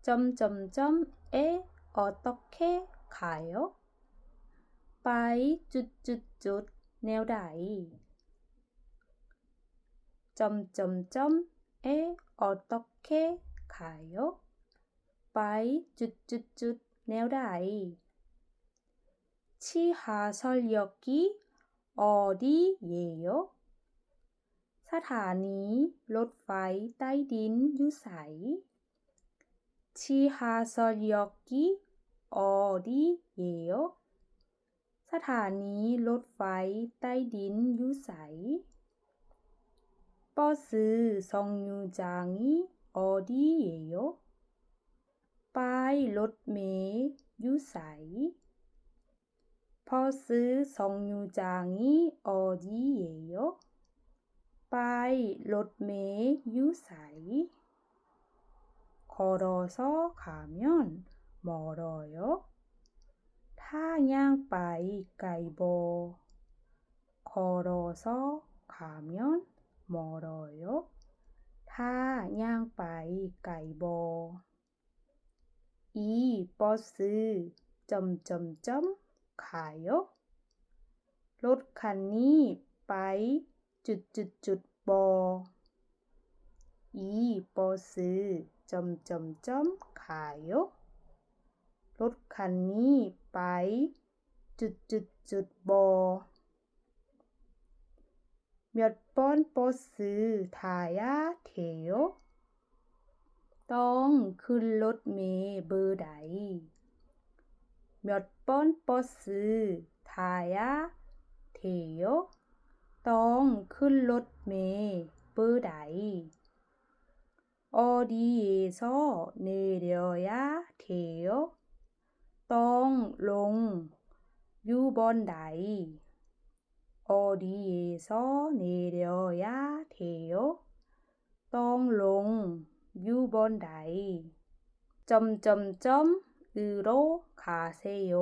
점점점에 어떻게 가요? ไปจุดๆๆแนวใด 점점점에 어떻게 가요? ไปจุดๆๆแนวใด 지하철역이 어디예요? สถานีรถไฟใต้ดินอยู่ไส 지하철역이 어디예요? สถานีรถไฟใต้ดินอยู่ไส 버스 정류장이 어디예요? ป้ายรถเมล์อยู่ไส 버스 정류장이 어디예요? ป้ายรถเมล์อยู่ไส 걸어서 가면 멀어요? ถ้าย่างไปไกลบ่ 걸어서 가면 멀어요? ถ้าย่างไปไกลบ่ 이 버스 점점점 가요? รถคันนี้ไปจุดๆๆบ่ 이 버스 점점점 가요? รถคันนี้ไปจุดๆๆบ่ 몇 번 버스 타야 돼요? ต้องขึ้นรถเมล์เบอร์ใด 몇 번 버스 타야 돼요? ต้องขึ้นรถเมล์เบอร์ใด 어디에서 내려야 돼요? ต้องลงอยู่บ่อนใด 어디에서 내려야 돼요? ต้องลงอยู่บ่อนใด 점점점으로 가세요.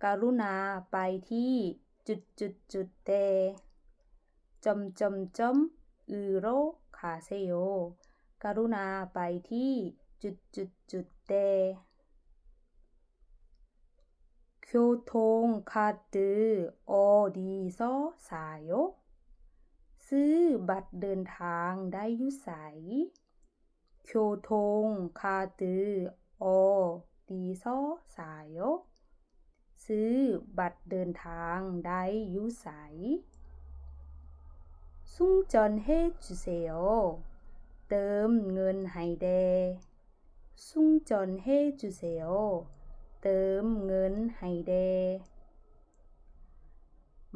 กรุณาไปที่จุดๆๆแต่ 점점점으로 가세요. กรุณาไปที่จุดๆๆแต่ 교통카드 어디서 사요? ซื้อบัตรเดินทางได้อยู่ไส 교통카드 어디서 사요? ซื้อบัตรเดินทางได้อยู่ไส 충전해 주세요. เติมเงินให้แด่ 충전해 주세요. เติมเงินให้แด่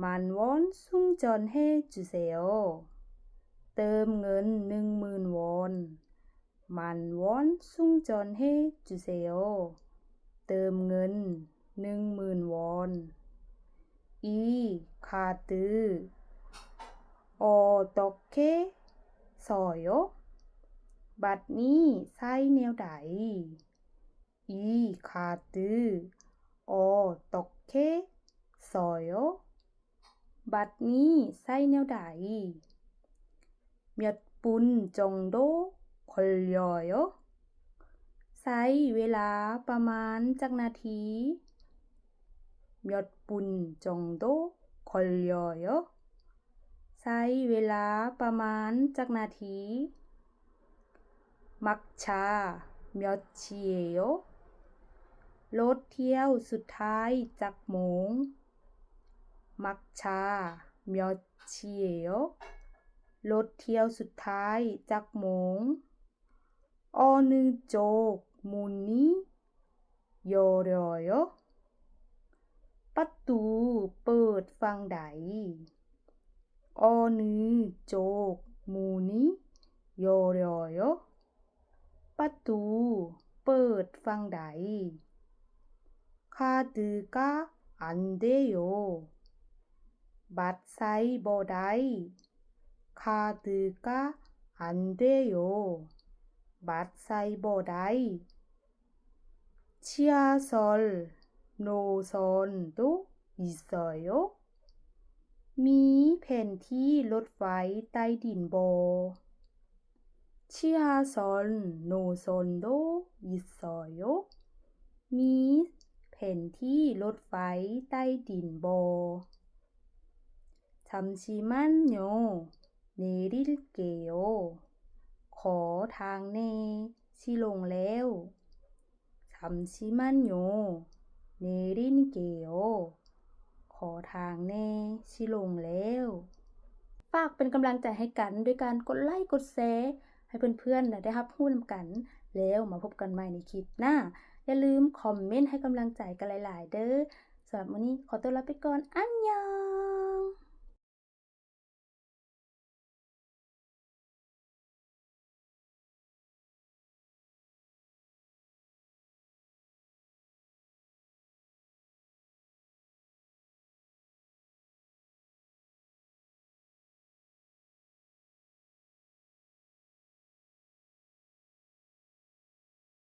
10,000원 충전해 주세요. เติมเงิน 10,000 วอน 10,000원 충전해 주세요. เติมเงิน 10,000 วอน 이 카드 어떻게 써요? บัตรนี้ใช้แนวใด 이 카드 어떻게 써요? บัตรนี้ใช้แนวใด 몇 분 정도 걸려요? ใช้เวลาประมาณจักนาที 몇 분 정도 걸려요? ใช้เวลาประมาณจักนาที 막차 몇시예요? รถเที่ยวสุดท้ายจักโมง 막차 몇시예요? รถเที่ยวสุดท้ายจักโมง 어느 쪽 문이 열려요? ประตูเปิดฝั่งใด 어느 쪽 문이 열려요? ประตูเปิดฝั่งใด 카드가 안 돼요. บัตรใช้บ่ได้ 카드가 안 돼요. บัตรใช้บ่ได้ 지하철 노선도 있어요? มีแผนที่รถไฟใต้ดินบ่ 지하선 노선도 있어요? มีแผนที่รถไฟใต้ดินบ่ 잠시만요. 내릴게요. ขอทางแหน่ สิลงแล้ว 잠시만요. 내릴게요. ขอทางแหน่ สิลงแล้ว ฝากเป็นกำลังใจให้กันด้วยการกดไลค์กดแชร์ให้เพื่อนๆได้รับรู้นำกัน แล้วมาพบกันใหม่ในคลิปหน้า อย่าลืมคอมเมนต์ให้กำลังใจกันหลายๆเด้อ สำหรับมื้อนี้ขอตัวลาไปก่อน อันยอง